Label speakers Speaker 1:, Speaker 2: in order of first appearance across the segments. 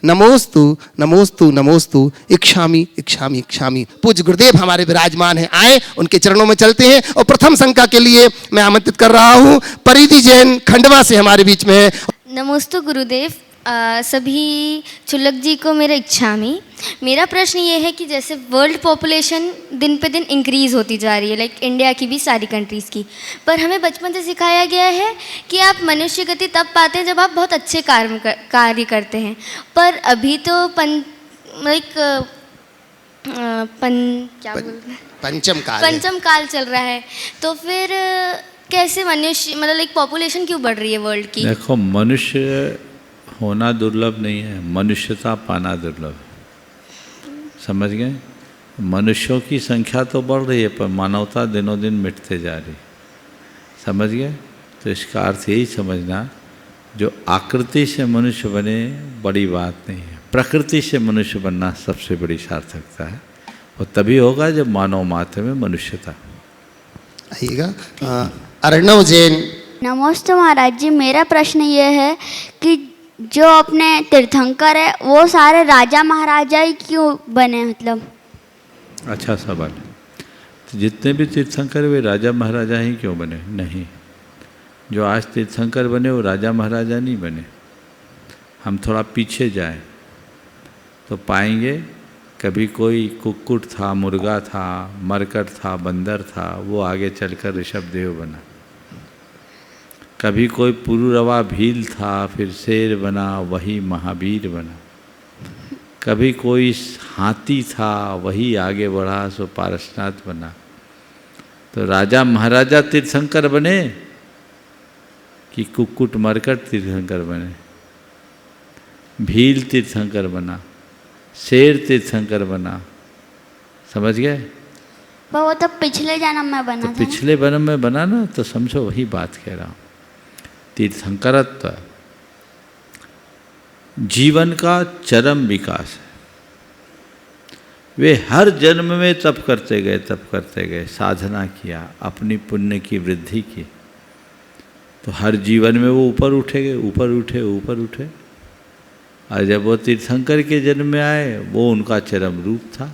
Speaker 1: नमोस्तु नमोस्तु नमोस्तु इक्षामि इक्षामि इक्षामि। पूज्य गुरुदेव हमारे विराजमान हैं, आए उनके चरणों में चलते हैं। और प्रथम शंका के लिए मैं आमंत्रित कर रहा हूँ परिधि जैन खंडवा से हमारे बीच में है।
Speaker 2: नमोस्तु गुरुदेव, सभी चुलक जी को मेरा इच्छामी। मेरा प्रश्न ये है कि जैसे वर्ल्ड पॉपुलेशन दिन पे दिन इंक्रीज़ होती जा रही है, लाइक इंडिया की भी, सारी कंट्रीज़ की, पर हमें बचपन से सिखाया गया है कि आप मनुष्य गति तब पाते हैं जब आप बहुत अच्छे कार्य करते हैं। पर अभी तो पंचम काल चल रहा है, तो फिर कैसे मनुष्य, मतलब लाइक पॉपुलेशन क्यों बढ़ रही है वर्ल्ड की?
Speaker 3: देखो, मनुष्य होना दुर्लभ नहीं है, मनुष्यता पाना दुर्लभ। समझ गए? मनुष्यों की संख्या तो बढ़ रही है पर मानवता दिनों दिन मिटते जा रही। समझ गए? तो इसका अर्थ यही समझना, जो आकृति से मनुष्य बने बड़ी बात नहीं है, प्रकृति से मनुष्य बनना सबसे बड़ी सार्थकता है। और तभी होगा जब मानव मात्र में मनुष्यता।
Speaker 1: आइएगा अर्णव जैन।
Speaker 4: नमस्ते महाराज जी, मेरा प्रश्न ये है कि जो अपने तीर्थंकर है वो सारे राजा महाराजा ही क्यों बने? मतलब
Speaker 3: अच्छा सवाल। तो जितने भी तीर्थंकर वे राजा महाराजा ही क्यों बने? नहीं, जो आज तीर्थंकर बने वो राजा महाराजा नहीं बने। हम थोड़ा पीछे जाएं तो पाएंगे कभी कोई कुक्कुट था, मुर्गा था, मरकट था, बंदर था, वो आगे चलकर ऋषभदेव बना। कभी कोई पुरुरवा भील था, फिर शेर बना, वही महावीर बना। कभी कोई हाथी था, वही आगे बढ़ा सो पारसनाथ बना। तो राजा महाराजा तीर्थंकर बने कि कुक्कुट मरकट तीर्थंकर बने? भील तीर्थंकर बना, शेर तीर्थंकर बना। समझ गए?
Speaker 4: पर वो तो पिछले जन्म में बना था।
Speaker 3: पिछले जन्म में बना ना, तो समझो वही बात कह रहा हूँ। तीर्थंकरत्व जीवन का चरम विकास है। वे हर जन्म में तप करते गए, साधना किया, अपनी पुण्य की वृद्धि की, तो हर जीवन में वो ऊपर उठे। और जब वो तीर्थंकर के जन्म में आए, वो उनका चरम रूप था।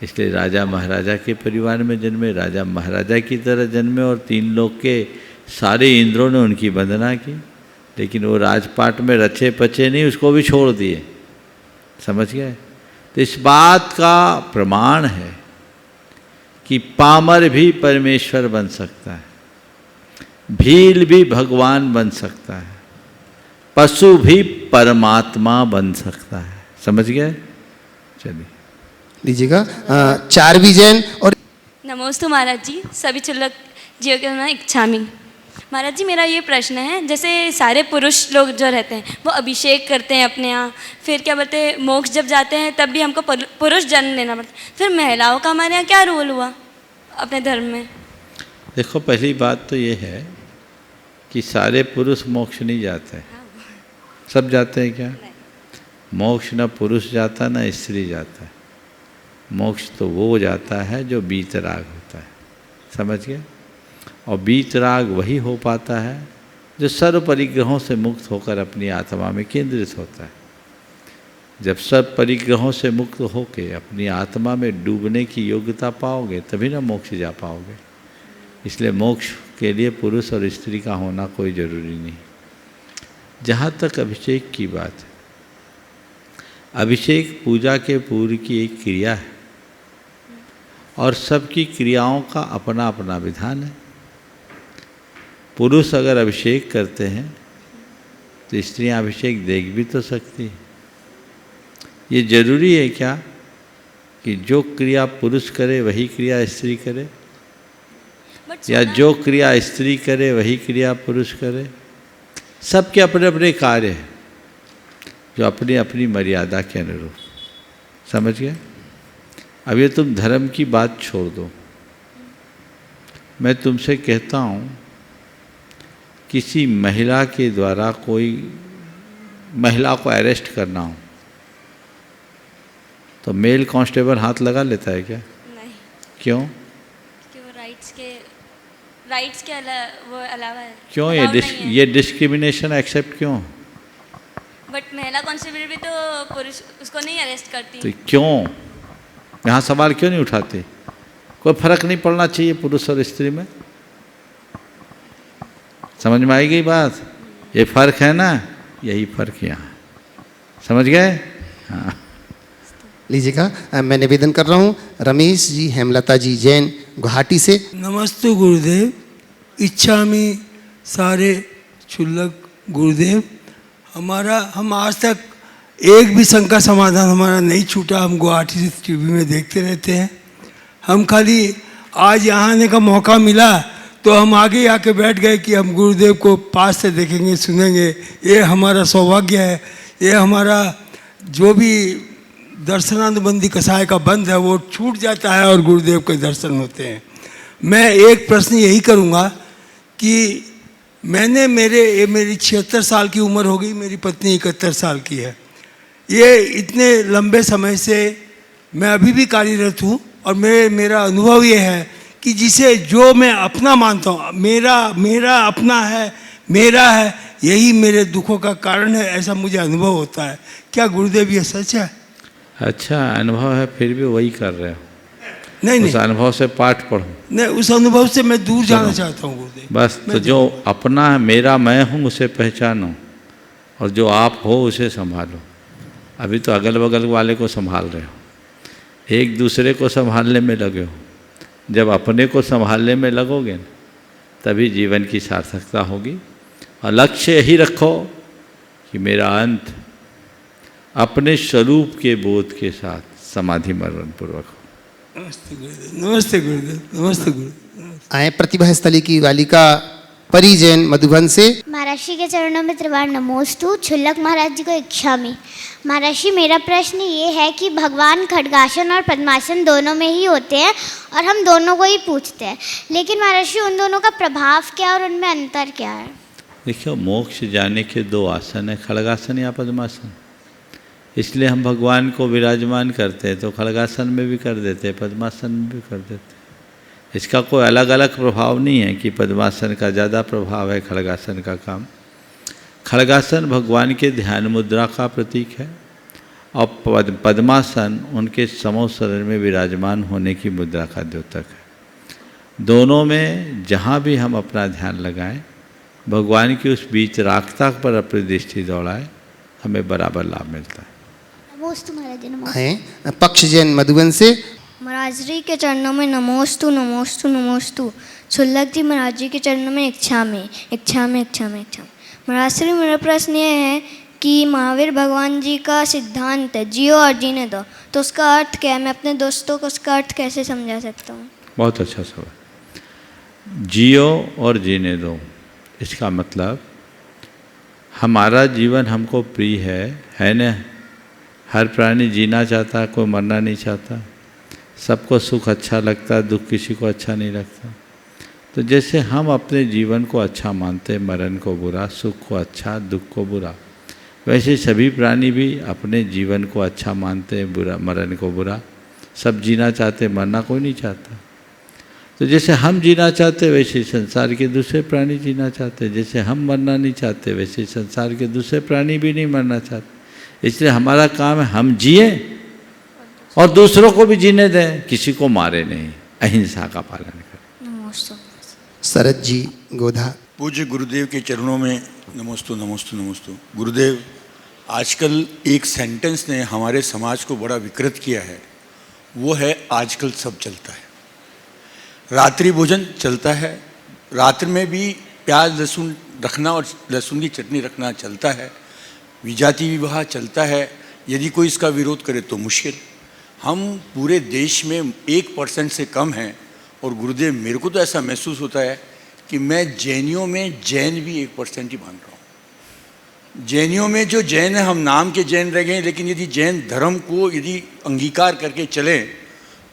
Speaker 3: इसलिए राजा महाराजा के परिवार में जन्मे, राजा महाराजा की तरह जन्मे, और तीन लोग के सारे इंद्रों ने उनकी वंदना की। लेकिन वो राजपाट में रचे पचे नहीं, उसको भी छोड़ दिए। समझ गए? तो इस बात का प्रमाण है कि पामर भी परमेश्वर बन सकता है, भील भी भगवान बन सकता है, पशु भी परमात्मा बन सकता है। समझ गए? चलिए
Speaker 1: लीजिएगा चारवी जैन। और
Speaker 5: नमोस्तु महाराज जी, सभी चुल्लक जियो के मैं इच्छामी। महाराज जी, मेरा ये प्रश्न है, जैसे सारे पुरुष लोग जो रहते हैं वो अभिषेक करते हैं अपने यहाँ, फिर क्या बोलते हैं, मोक्ष जब जाते हैं तब भी हमको पुरुष जन्म लेना पड़ता है। फिर महिलाओं का हमारे यहाँ क्या रोल हुआ अपने धर्म में?
Speaker 3: देखो, पहली बात तो ये है कि सारे पुरुष मोक्ष नहीं जाते। सब जाते हैं क्या? मोक्ष न पुरुष जाता न स्त्री जाता है। मोक्ष तो वो जाता है जो बीतराग होता है। समझ गए? और बीतराग वही हो पाता है जो सर्व परिग्रहों से मुक्त होकर अपनी आत्मा में केंद्रित होता है। जब सब परिग्रहों से मुक्त होकर अपनी आत्मा में डूबने की योग्यता पाओगे तभी ना मोक्ष जा पाओगे। इसलिए मोक्ष के लिए पुरुष और स्त्री का होना कोई ज़रूरी नहीं। जहाँ तक अभिषेक की बात है, अभिषेक पूजा के पूर्व की एक क्रिया है और सबकी क्रियाओं का अपना अपना विधान है। पुरुष अगर अभिषेक करते हैं तो स्त्रियां अभिषेक देख भी तो सकती हैं। ये जरूरी है क्या कि जो क्रिया पुरुष करे वही क्रिया स्त्री करे, या जो क्रिया स्त्री करे वही क्रिया पुरुष करे? सबके अपने अपने कार्य हैं जो अपनी अपनी मर्यादा के अनुरूप। समझ गए? अब ये तुम धर्म की बात छोड़ दो, मैं तुमसे कहता हूँ, किसी महिला के द्वारा कोई महिला को अरेस्ट करना हो तो मेल कांस्टेबल हाथ लगा लेता है क्या?
Speaker 5: नहीं।
Speaker 3: क्यों?
Speaker 5: कि वो राइट्स के वो अलावा है।
Speaker 3: क्यों ये डिस्क्रिमिनेशन एक्सेप्ट क्यों?
Speaker 5: बट महिला कांस्टेबल भी तो पुरुष उसको नहीं अरेस्ट करती।
Speaker 3: तो क्यों यहाँ सवाल क्यों नहीं उठाते? कोई फर्क नहीं पड़ना चाहिए पुरुष और स्त्री में? समझ में आई गई बात? ये फर्क है ना, यही फर्क यहाँ, समझ गए? हाँ
Speaker 1: लीजिएगा, मैं निवेदन कर रहा हूँ रमेश जी हेमलता जी जैन गुवाहाटी से।
Speaker 6: नमस्ते गुरुदेव, इच्छामि सारे क्षुल्लक गुरुदेव। हम आज तक एक भी शंका समाधान हमारा नहीं छूटा। हम गुवाहाटी से टीवी में देखते रहते हैं। हम खाली आज यहाँ आने का मौका मिला तो हम आगे आके बैठ गए कि हम गुरुदेव को पास से देखेंगे, सुनेंगे। ये हमारा सौभाग्य है। ये हमारा जो भी दर्शनानुबंधी कसाय का बंद है वो छूट जाता है और गुरुदेव के दर्शन होते हैं। मैं एक प्रश्न यही करूँगा कि मेरी 76 साल की उम्र हो गई, मेरी पत्नी 71 साल की है। ये इतने लंबे समय से मैं अभी भी कार्यरत हूँ और मेरा अनुभव ये है कि जिसे जो मैं अपना मानता हूँ, मेरा अपना है, मेरा है, यही मेरे दुखों का कारण है, ऐसा मुझे अनुभव होता है। क्या गुरुदेव ये सच है?
Speaker 3: अच्छा अनुभव है, फिर भी वही कर रहे हो?
Speaker 6: नहीं
Speaker 3: उस अनुभव से पाठ पढ़ो।
Speaker 6: नहीं, उस अनुभव से मैं दूर जाना चाहता हूँ गुरुदेव।
Speaker 3: बस तो जो अपना है, मेरा मैं हूँ, उसे पहचानो और जो आप हो उसे संभालो। अभी तो अगल बगल वाले को संभाल रहे हो, एक दूसरे को संभालने में लगे हो। जब अपने को संभालने में लगोगे न, तभी जीवन की सार्थकता होगी। और लक्ष्य यही रखो कि मेरा अंत अपने स्वरूप के बोध के साथ समाधि मरण पूर्वक हो।
Speaker 6: नमस्ते गुरुदेव, नमस्ते गुरुदेव, नमस्ते गुरुदेव।
Speaker 1: आए प्रतिभा स्थली की बालिका परी जैन मधुबन से।
Speaker 7: महर्षि के चरणों में त्रिवार नमोस्तु। क्षुल्लक महाराज जी को इच्छामि। महर्षि, मेरा प्रश्न ये है कि भगवान खड्गासन और पद्मासन दोनों में ही होते हैं और हम दोनों को ही पूछते हैं, लेकिन महर्षि उन दोनों का प्रभाव क्या और उनमें अंतर क्या है?
Speaker 3: देखियो, मोक्ष जाने के दो आसन है, खड्गासन या पद्मासन। इसलिए हम भगवान को विराजमान करते हैं तो खड्गासन में भी कर देते हैं, पद्मासन में भी कर देते हैं। इसका कोई अलग अलग प्रभाव नहीं है कि पद्मासन का ज़्यादा प्रभाव है खड्गासन का काम। खड्गासन भगवान के ध्यान मुद्रा का प्रतीक है और पद्मासन उनके समो शरीर में विराजमान होने की मुद्रा का द्योतक है। दोनों में जहाँ भी हम अपना ध्यान लगाएं, भगवान की उस बीच रागता पर अपनी दृष्टि दौड़ाएं, हमें बराबर लाभ मिलता है।
Speaker 7: नमोस्तु महाराज जी, नमोस्तु।
Speaker 1: आए पक्ष जैन मधुबन से।
Speaker 2: महाराज जी के चरणों में नमोस्तु नमोस्तु नमोस्तु। क्षुल्लक जी महाराज जी के चरणों में इच्छामि इच्छामि इच्छामि इच्छामि। महाराज श्री, मेरा प्रश्न ये है कि महावीर भगवान जी का सिद्धांत है जियो और जीने दो, तो उसका अर्थ क्या है? मैं अपने दोस्तों को उसका अर्थ कैसे समझा सकता हूँ?
Speaker 3: बहुत अच्छा सवाल। जियो और जीने दो, इसका मतलब हमारा जीवन हमको प्रिय है न? हर प्राणी जीना चाहता है, कोई मरना नहीं चाहता। सबको सुख अच्छा लगता है, दुख किसी को अच्छा नहीं लगता। तो जैसे हम अपने जीवन को अच्छा मानते हैं, मरण को बुरा, सुख को अच्छा, दुख को बुरा, वैसे सभी प्राणी भी अपने जीवन को अच्छा मानते हैं, बुरा मरण को बुरा। सब जीना चाहते, मरना कोई नहीं चाहता। तो जैसे हम जीना चाहते वैसे संसार के दूसरे प्राणी जीना चाहते। जैसे हम मरना नहीं चाहते वैसे संसार के दूसरे प्राणी भी नहीं मरना चाहते। इसलिए हमारा काम है हम जिए और दूसरों को भी जीने दें, किसी को मारे नहीं, अहिंसा का पालन करें।
Speaker 2: नमोस्तु।
Speaker 1: शरद जी गोधा।
Speaker 8: पूज्य गुरुदेव के चरणों में नमोस्तु नमोस्तु नमोस्तु। गुरुदेव, आजकल एक सेंटेंस ने हमारे समाज को बड़ा विकृत किया है, वो है आजकल सब चलता है। रात्रि भोजन चलता है, रात्रि में भी प्याज लहसुन रखना और लहसुन की चटनी रखना चलता है। विजाति विवाह चलता है, यदि कोई इसका विरोध करे तो मुश्किल। हम पूरे देश में 1% से कम हैं और गुरुदेव मेरे को तो ऐसा महसूस होता है कि मैं जैनियों में जैन भी 1% ही मान रहा हूँ। जैनियों में जो जैन है, हम नाम के जैन रह गए, लेकिन यदि जैन धर्म को यदि अंगीकार करके चलें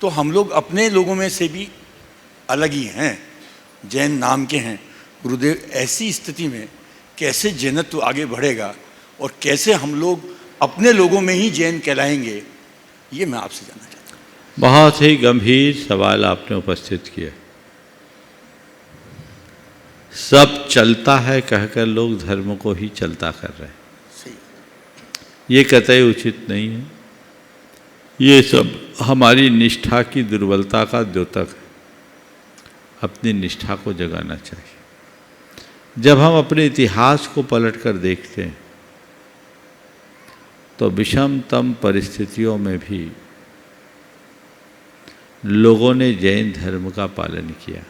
Speaker 8: तो हम लोग अपने लोगों में से भी अलग ही हैं, जैन नाम के हैं। गुरुदेव, ऐसी स्थिति में कैसे जैनत्व आगे बढ़ेगा और कैसे हम लोग अपने लोगों में ही जैन कहलाएंगे, ये मैं आपसे जानना चाहता हूँ।
Speaker 3: बहुत ही गंभीर सवाल आपने उपस्थित किया। सब चलता है कहकर लोग धर्म को ही चलता कर रहे हैं।
Speaker 8: सही।
Speaker 3: ये कतई उचित नहीं है। ये सब हमारी निष्ठा की दुर्बलता का द्योतक है। अपनी निष्ठा को जगाना चाहिए। जब हम अपने इतिहास को पलट कर देखते हैं तो विषमतम परिस्थितियों में भी लोगों ने जैन धर्म का पालन किया,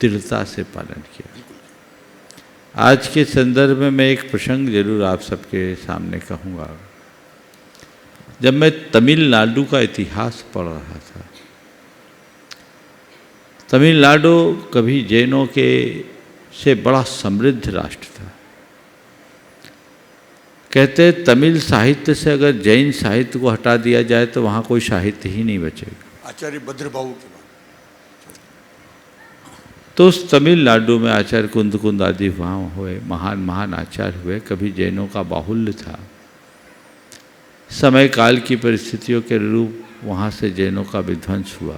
Speaker 3: दृढ़ता से पालन किया। आज के संदर्भ में मैं एक प्रसंग जरूर आप सबके सामने कहूँगा। जब मैं तमिलनाडु का इतिहास पढ़ रहा था, तमिलनाडु कभी जैनों के से बड़ा समृद्ध राष्ट्र था। कहते तमिल साहित्य से अगर जैन साहित्य को हटा दिया जाए तो वहाँ कोई साहित्य ही नहीं बचेगा।
Speaker 8: आचार्य भद्रबाहु के बाद
Speaker 3: तो उस तमिलनाडु में आचार्य कुंद आदि वहाँ हुए, महान महान आचार्य हुए। कभी जैनों का बाहुल्य था। समय काल की परिस्थितियों के अनुरूप वहाँ से जैनों का विध्वंस हुआ।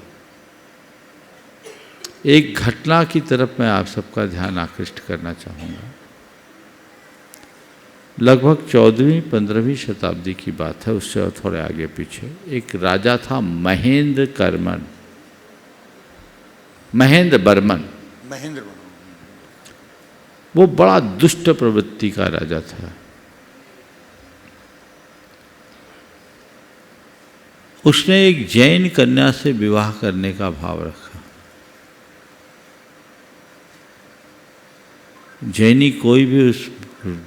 Speaker 3: एक घटना की तरफ मैं आप सबका ध्यान आकृष्ट करना चाहूँगा। लगभग 14वीं-15वीं शताब्दी की बात है, उससे थोड़े आगे पीछे। एक राजा था महेंद्र बर्मन। वो बड़ा दुष्ट प्रवृत्ति का राजा था। उसने एक जैन कन्या से विवाह करने का भाव रखा। जैनी कोई भी उस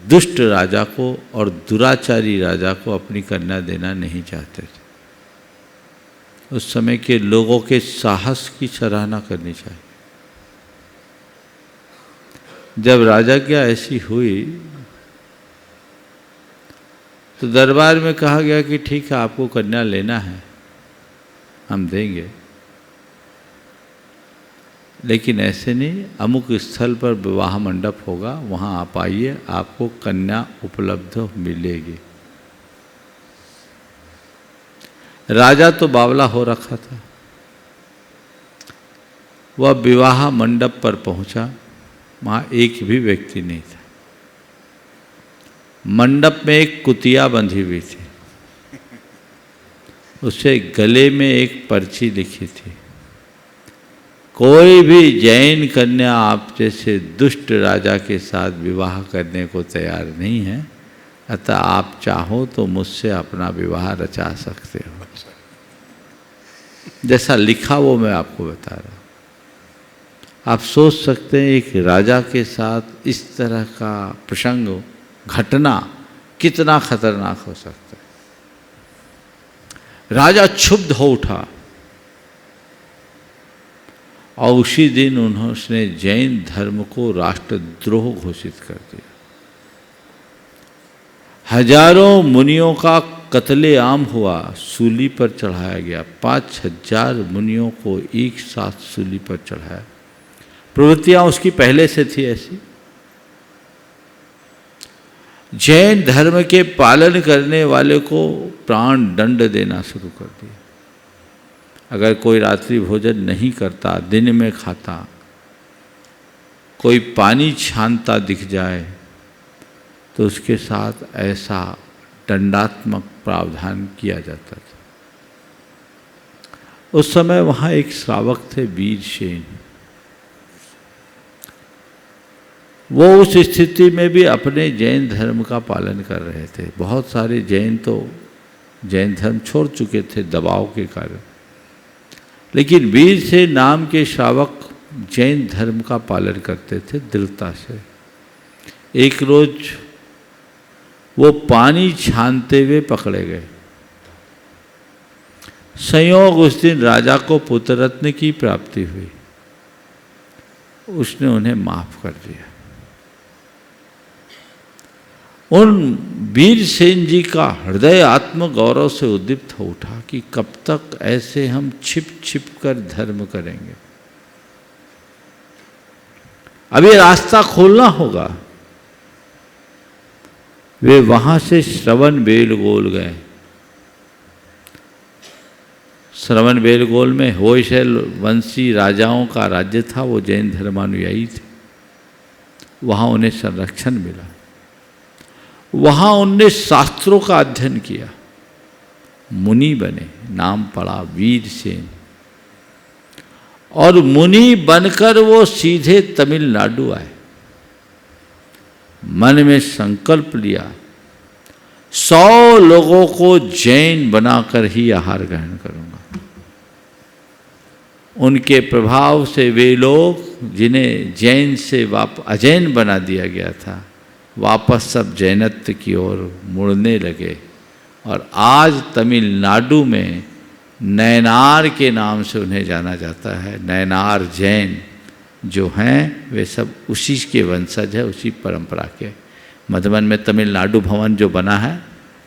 Speaker 3: दुष्ट राजा को और दुराचारी राजा को अपनी कन्या देना नहीं चाहते थे। उस समय के लोगों के साहस की सराहना करनी चाहिए। जब राजाज्ञा ऐसी हुई तो दरबार में कहा गया कि ठीक है, आपको कन्या लेना है, हम देंगे, लेकिन ऐसे नहीं, अमुक स्थल पर विवाह मंडप होगा, वहाँ आप आइए, आपको कन्या उपलब्ध मिलेगी। राजा तो बावला हो रखा था। वह विवाह मंडप पर पहुंचा, वहाँ एक भी व्यक्ति नहीं था। मंडप में एक कुतिया बंधी हुई थी, उससे गले में एक पर्ची लिखी थी, कोई भी जैन कन्या आप जैसे दुष्ट राजा के साथ विवाह करने को तैयार नहीं है, अतः आप चाहो तो मुझसे अपना विवाह रचा सकते हो। जैसा लिखा वो मैं आपको बता रहा हूँ। आप सोच सकते हैं एक राजा के साथ इस तरह का प्रसंग, घटना कितना खतरनाक हो सकता है। राजा क्षुब्ध हो उठा और उसी दिन उन्होंने जैन धर्म को राष्ट्रद्रोह घोषित कर दिया। हजारों मुनियों का कत्लेआम हुआ, सूली पर चढ़ाया गया। 5000 मुनियों को एक साथ सूली पर चढ़ाया। प्रवृत्तियां उसकी पहले से थी ऐसी। जैन धर्म के पालन करने वाले को प्राण दंड देना शुरू कर दिया। अगर कोई रात्रि भोजन नहीं करता, दिन में खाता, कोई पानी छानता दिख जाए तो उसके साथ ऐसा दंडात्मक प्रावधान किया जाता था। उस समय वहाँ एक श्रावक थे वीरसेन। वो उस स्थिति में भी अपने जैन धर्म का पालन कर रहे थे। बहुत सारे जैन तो जैन धर्म छोड़ चुके थे दबाव के कारण, लेकिन वीरसेन नाम के श्रावक जैन धर्म का पालन करते थे दृढ़ता से। एक रोज वो पानी छानते हुए पकड़े गए। संयोग उस दिन राजा को पुत्ररत्न की प्राप्ति हुई। उसने उन्हें माफ कर दिया। उन वीरसेन जी का हृदय आत्मगौरव से उद्दीप्त हो उठा कि कब तक ऐसे हम छिप छिप कर धर्म करेंगे, अब ये रास्ता खोलना होगा। वे वहां से श्रवणबेलगोल गए। श्रवणबेलगोल में होयसल वंशी राजाओं का राज्य था, वो जैन धर्मानुयायी थे। वहाँ उन्हें संरक्षण मिला। वहाँ उनने शास्त्रों का अध्ययन किया, मुनि बने, नाम पड़ा वीरसेन। और मुनि बनकर वो सीधे तमिलनाडु आए। मन में संकल्प लिया 100 लोगों को जैन बनाकर ही आहार ग्रहण करूंगा। उनके प्रभाव से वे लोग जिन्हें जैन से अजैन बना दिया गया था, वापस सब जैनत्व की ओर मुड़ने लगे। और आज तमिलनाडु में नैनार के नाम से उन्हें जाना जाता है। नैनार जैन जो हैं वे सब उसी के वंशज है, उसी परंपरा के। मधुबन में तमिलनाडु भवन जो बना है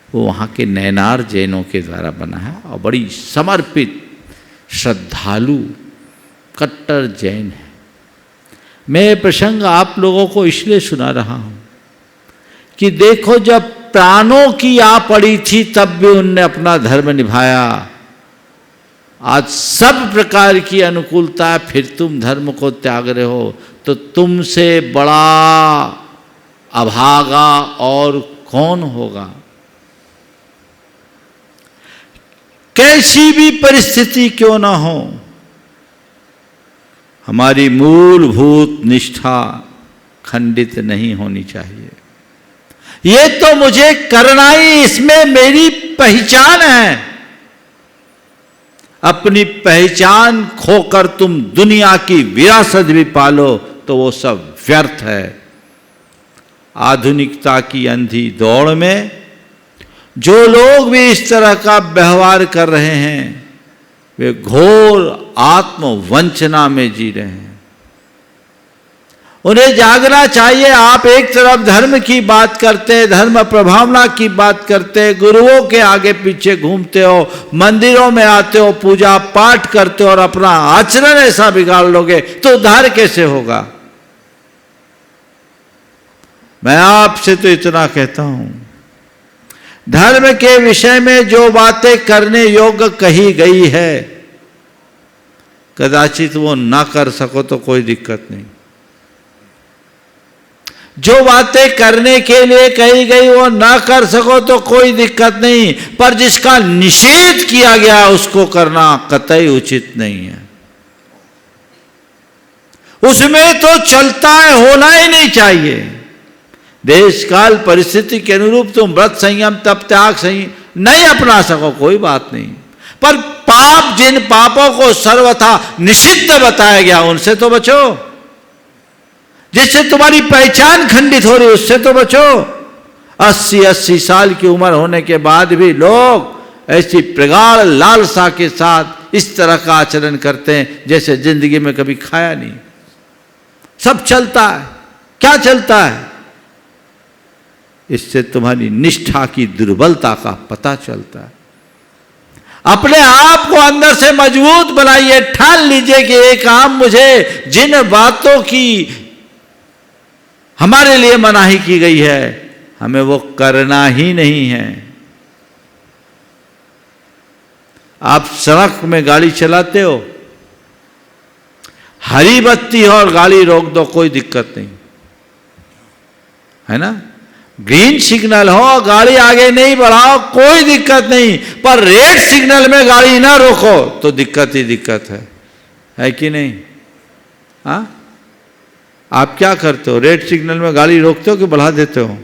Speaker 3: वो वहाँ के नैनार जैनों के द्वारा बना है और बड़ी समर्पित श्रद्धालु कट्टर जैन है। मैं ये प्रसंग आप लोगों को इसलिए सुना रहा हूँ कि देखो, जब प्राणों की आ पड़ी थी तब भी उनने अपना धर्म निभाया। आज सब प्रकार की अनुकूलता है, फिर तुम धर्म को त्याग रहे हो, तो तुमसे बड़ा अभागा और कौन होगा। कैसी भी परिस्थिति क्यों ना हो, हमारी मूलभूत निष्ठा खंडित नहीं होनी चाहिए। ये तो मुझे करना ही, इसमें मेरी पहचान है। अपनी पहचान खोकर तुम दुनिया की विरासत भी पालो तो वो सब व्यर्थ है। आधुनिकता की अंधी दौड़ में जो लोग भी इस तरह का व्यवहार कर रहे हैं वे घोर आत्मवंचना में जी रहे हैं। उन्हें जागना चाहिए। आप एक तरफ धर्म की बात करते, धर्म प्रभावना की बात करते, गुरुओं के आगे पीछे घूमते हो, मंदिरों में आते हो, पूजा पाठ करते हो और अपना आचरण ऐसा बिगाड़ लोगे तो उद्धार कैसे होगा। मैं आपसे तो इतना कहता हूं, धर्म के विषय में जो बातें करने योग्य कही गई है कदाचित वो ना कर सको तो कोई दिक्कत नहीं। जो बातें करने के लिए कही गई वो ना कर सको तो कोई दिक्कत नहीं, पर जिसका निषेध किया गया उसको करना कतई उचित नहीं है। उसमें तो चलता है, होना ही नहीं चाहिए। देश काल परिस्थिति के अनुरूप तुम व्रत संयम तप त्याग संयम नहीं अपना सको कोई बात नहीं, पर पाप, जिन पापों को सर्वथा निषिद्ध बताया गया उनसे तो बचो। जिससे तुम्हारी पहचान खंडित हो रही उससे तो बचो। 80-80 साल की उम्र होने के बाद भी लोग ऐसी प्रगाढ़ लालसा के साथ इस तरह का आचरण करते हैं जैसे जिंदगी में कभी खाया नहीं। सब चलता है, क्या चलता है? इससे तुम्हारी निष्ठा की दुर्बलता का पता चलता है। अपने आप को अंदर से मजबूत बनाइए, ठान लीजिए कि एक काम मुझे जिन बातों की हमारे लिए मनाही की गई है हमें वो करना ही नहीं है। आप सड़क में गाड़ी चलाते हो, हरी बत्ती हो और गाड़ी रोक दो कोई दिक्कत नहीं है ना। ग्रीन सिग्नल हो, गाड़ी आगे नहीं बढ़ाओ कोई दिक्कत नहीं, पर रेड सिग्नल में गाड़ी ना रोको तो दिक्कत ही दिक्कत है कि नहीं? हाँ, आप क्या करते हो? रेड सिग्नल में गाड़ी रोकते हो कि बढ़ा देते हो?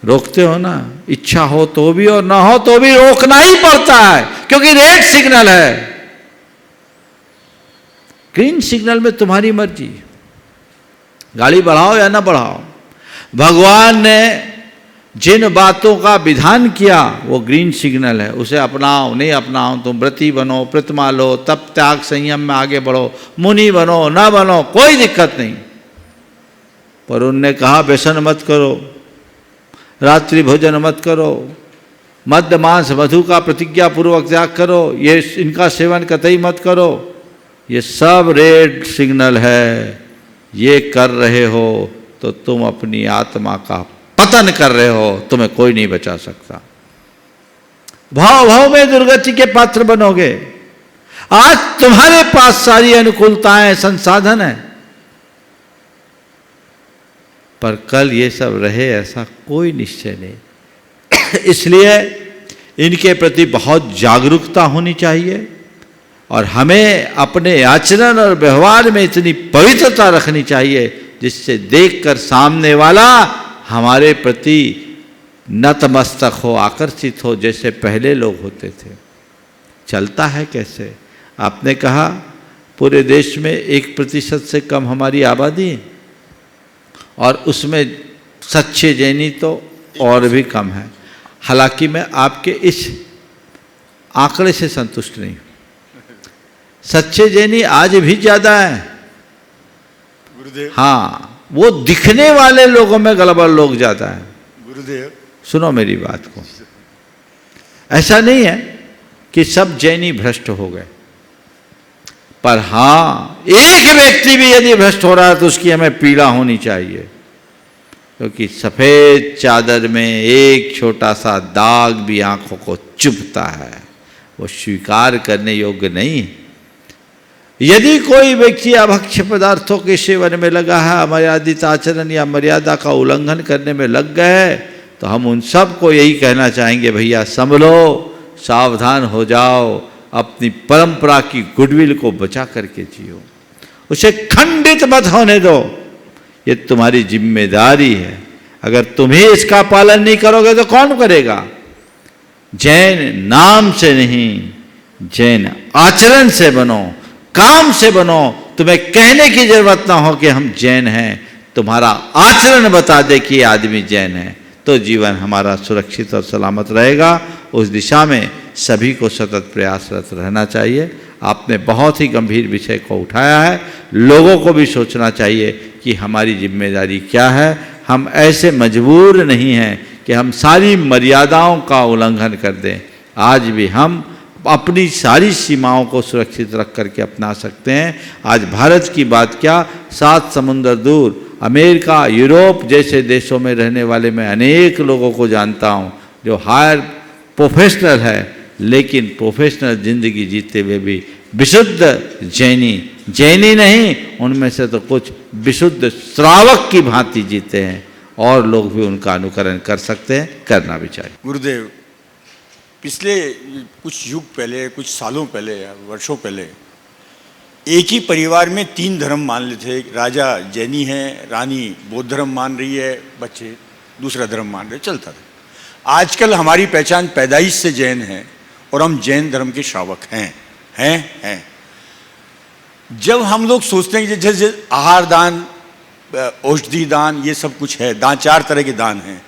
Speaker 3: रोकते हो ना। इच्छा हो तो भी और ना हो तो भी रोकना ही पड़ता है क्योंकि रेड सिग्नल है। ग्रीन सिग्नल में तुम्हारी मर्जी, गाड़ी बढ़ाओ या ना बढ़ाओ। भगवान ने जिन बातों का विधान किया वो ग्रीन सिग्नल है, उसे अपनाओ नहीं अपनाओ, तुम व्रती बनो, प्रतिमा लो, तप त्याग संयम में आगे बढ़ो, मुनि बनो ना बनो कोई दिक्कत नहीं। पर उनने कहा व्यसन मत करो, रात्रि भोजन मत करो, मद्य मांस मधु का प्रतिज्ञा पूर्वक त्याग करो, ये इनका सेवन कतई मत करो। ये सब रेड सिग्नल है। ये कर रहे हो तो तुम अपनी आत्मा का पतन कर रहे हो, तुम्हें कोई नहीं बचा सकता। भाव भाव में दुर्गति के पात्र बनोगे। आज तुम्हारे पास सारी अनुकूलताएं, संसाधन है, पर कल ये सब रहे ऐसा कोई निश्चय नहीं। इसलिए इनके प्रति बहुत जागरूकता होनी चाहिए और हमें अपने आचरण और व्यवहार में इतनी पवित्रता रखनी चाहिए जिससे देखकर सामने वाला हमारे प्रति नतमस्तक हो, आकर्षित हो, जैसे पहले लोग होते थे। चलता है कैसे? आपने कहा पूरे देश में 1% से कम हमारी आबादी है और उसमें सच्चे जैनी तो और भी कम है। हालांकि मैं आपके इस आंकड़े से संतुष्ट नहीं हूँ। सच्चे जैनी आज भी ज़्यादा है
Speaker 8: गुरुदेव।
Speaker 3: हाँ, वो दिखने वाले लोगों में गड़बड़ लोग ज़्यादा है।
Speaker 8: गुरुदेव
Speaker 3: सुनो मेरी बात को, ऐसा नहीं है कि सब जैनी भ्रष्ट हो गए, पर हाँ एक व्यक्ति भी यदि भ्रष्ट हो रहा है तो उसकी हमें पीड़ा होनी चाहिए, क्योंकि सफ़ेद चादर में एक छोटा सा दाग भी आंखों को चुभता है, वो स्वीकार करने योग्य नहीं। यदि कोई व्यक्ति अभक्ष्य पदार्थों के सेवन में लगा है, अमर्यादित आचरण या मर्यादा का उल्लंघन करने में लग गए, तो हम उन सब को यही कहना चाहेंगे, भैया संभलो, सावधान हो जाओ, अपनी परंपरा की गुडविल को बचा करके जियो, उसे खंडित मत होने दो, ये तुम्हारी जिम्मेदारी है। अगर तुम ही इसका पालन नहीं करोगे तो कौन करेगा? जैन नाम से नहीं, जैन आचरण से बनो, काम से बनो। तुम्हें कहने की जरूरत ना हो कि हम जैन हैं, तुम्हारा आचरण बता दे कि ये आदमी जैन है, तो जीवन हमारा सुरक्षित और सलामत रहेगा। उस दिशा में सभी को सतत प्रयासरत रहना चाहिए। आपने बहुत ही गंभीर विषय को उठाया है, लोगों को भी सोचना चाहिए कि हमारी जिम्मेदारी क्या है। हम ऐसे मजबूर नहीं हैं कि हम सारी मर्यादाओं का उल्लंघन कर दें। आज भी हम अपनी सारी सीमाओं को सुरक्षित रख करके अपना सकते हैं। आज भारत की बात क्या, 7 समुंदर दूर अमेरिका, यूरोप जैसे देशों में रहने वाले मैं अनेक लोगों को जानता हूँ जो हायर प्रोफेशनल है, लेकिन प्रोफेशनल जिंदगी जीते हुए भी विशुद्ध जैनी नहीं, उनमें से तो कुछ विशुद्ध श्रावक की भांति जीते हैं, और लोग भी उनका अनुकरण कर सकते हैं, करना भी चाहिए।
Speaker 8: गुरुदेव, पिछले कुछ युग पहले, कुछ सालों पहले या वर्षों पहले एक ही परिवार में 3 धर्म मान लेते थे। राजा जैनी है, रानी बौद्ध धर्म मान रही है, बच्चे दूसरा धर्म मान रहे, चलता था। आजकल हमारी पहचान पैदाइश से जैन है और हम जैन धर्म के श्रावक हैं। जब हम लोग सोचते हैं कि जैसे आहार दान, औषधि दान, ये सब कुछ है, दान 4 तरह के दान हैं।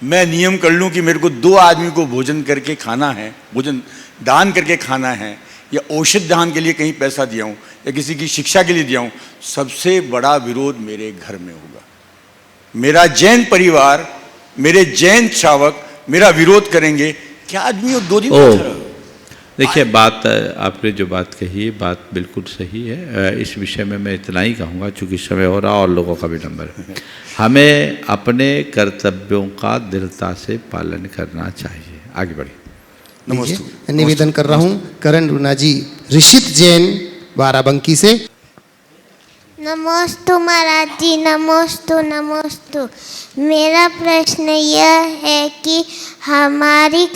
Speaker 8: मैं नियम कर लूँ कि मेरे को 2 आदमी को भोजन करके खाना है, भोजन दान करके खाना है, या औषध दान के लिए कहीं पैसा दिया हूँ, या किसी की शिक्षा के लिए दिया हूँ, सबसे बड़ा विरोध मेरे घर में होगा। मेरा जैन परिवार, मेरे जैन श्रावक मेरा विरोध करेंगे। क्या आदमी 2 दिन
Speaker 3: देखिए, बात आपने जो बात कही है, बात बिल्कुल सही है। इस विषय में मैं इतना ही कहूँगा, चूँकि समय हो रहा और लोगों का भी नंबर है। हमें अपने कर्तव्यों का दृढ़ता से पालन करना चाहिए। आगे बढ़िए।
Speaker 1: नमस्ते। निवेदन कर रहा हूँ करण रूना जी, ऋषित जैन बाराबंकी से।
Speaker 7: नमोस्तु महाराज जी, नमोस्तु। मेरा प्रश्न यह है कि हमारी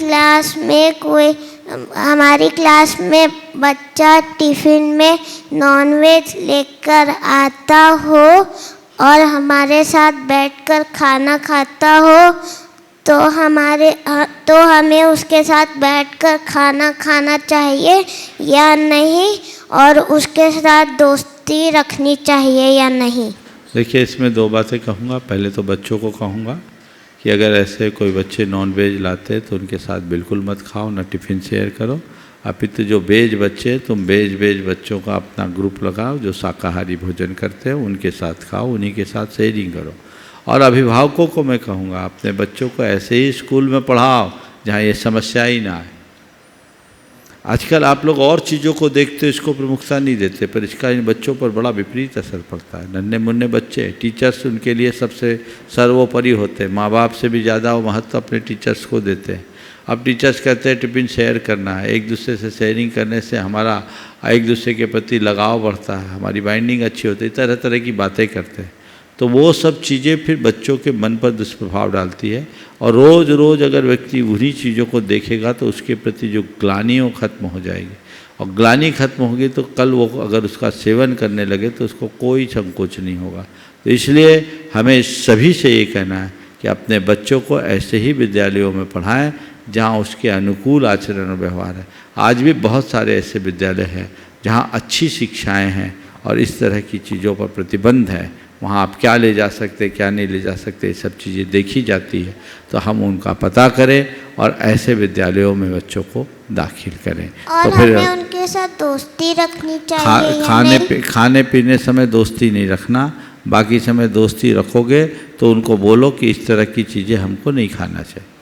Speaker 7: क्लास में बच्चा टिफ़िन में नॉनवेज लेकर आता हो और हमारे साथ बैठकर खाना खाता हो, तो हमें उसके साथ बैठकर खाना खाना चाहिए या नहीं, और उसके साथ दोस्ती रखनी चाहिए या नहीं?
Speaker 3: देखिए, इसमें 2 बातें कहूँगा। पहले तो बच्चों को कहूँगा कि अगर ऐसे कोई बच्चे नॉन वेज लाते तो उनके साथ बिल्कुल मत खाओ, ना टिफ़िन शेयर करो। अपितु जो वेज बच्चे, तुम वेज बच्चों का अपना ग्रुप लगाओ जो शाकाहारी भोजन करते हैं, उनके साथ खाओ, उन्हीं के साथ शेयरिंग करो। और अभिभावकों को मैं कहूँगा, अपने बच्चों को ऐसे ही स्कूल में पढ़ाओ जहाँ ये समस्या ही ना आए। आजकल आप लोग और चीज़ों को देखते, इसको प्रमुखता नहीं देते, पर इसका इन बच्चों पर बड़ा विपरीत असर पड़ता है। नन्हे मुन्ने बच्चे, टीचर्स उनके लिए सबसे सर्वोपरि होते हैं, माँ बाप से भी ज़्यादा वो महत्व अपने टीचर्स को देते हैं। अब टीचर्स कहते हैं टिफ़िन शेयर करना है, एक दूसरे से शेयरिंग करने से हमारा एक दूसरे के प्रति लगाव बढ़ता है, हमारी बाइंडिंग अच्छी होती है, तरह तरह की बातें करते हैं। तो वो सब चीज़ें फिर बच्चों के मन पर दुष्प्रभाव डालती है। और रोज़ रोज़ अगर व्यक्ति उन्हीं चीज़ों को देखेगा तो उसके प्रति जो ग्लानि वो खत्म हो जाएगी, और ग्लानि खत्म होगी तो कल वो अगर उसका सेवन करने लगे तो उसको कोई संकोच नहीं होगा। तो इसलिए हमें सभी से ये कहना है कि अपने बच्चों को ऐसे ही विद्यालयों में पढ़ाएं जहाँ उसके अनुकूल आचरण और व्यवहार है। आज भी बहुत सारे ऐसे विद्यालय हैं जहाँ अच्छी शिक्षाएं हैं और इस तरह की चीज़ों पर प्रतिबंध है। वहाँ आप क्या ले जा सकते क्या नहीं ले जा सकते, ये सब चीज़ें देखी जाती है। तो हम उनका पता करें और ऐसे विद्यालयों में बच्चों को दाखिल करें।
Speaker 7: और
Speaker 3: तो फिर
Speaker 7: हमें उनके साथ दोस्ती रखनी चाहिए।
Speaker 3: खाने पीने समय दोस्ती नहीं रखना, बाकी समय दोस्ती रखोगे तो उनको बोलो कि इस तरह की चीज़ें हमको नहीं खाना चाहिए।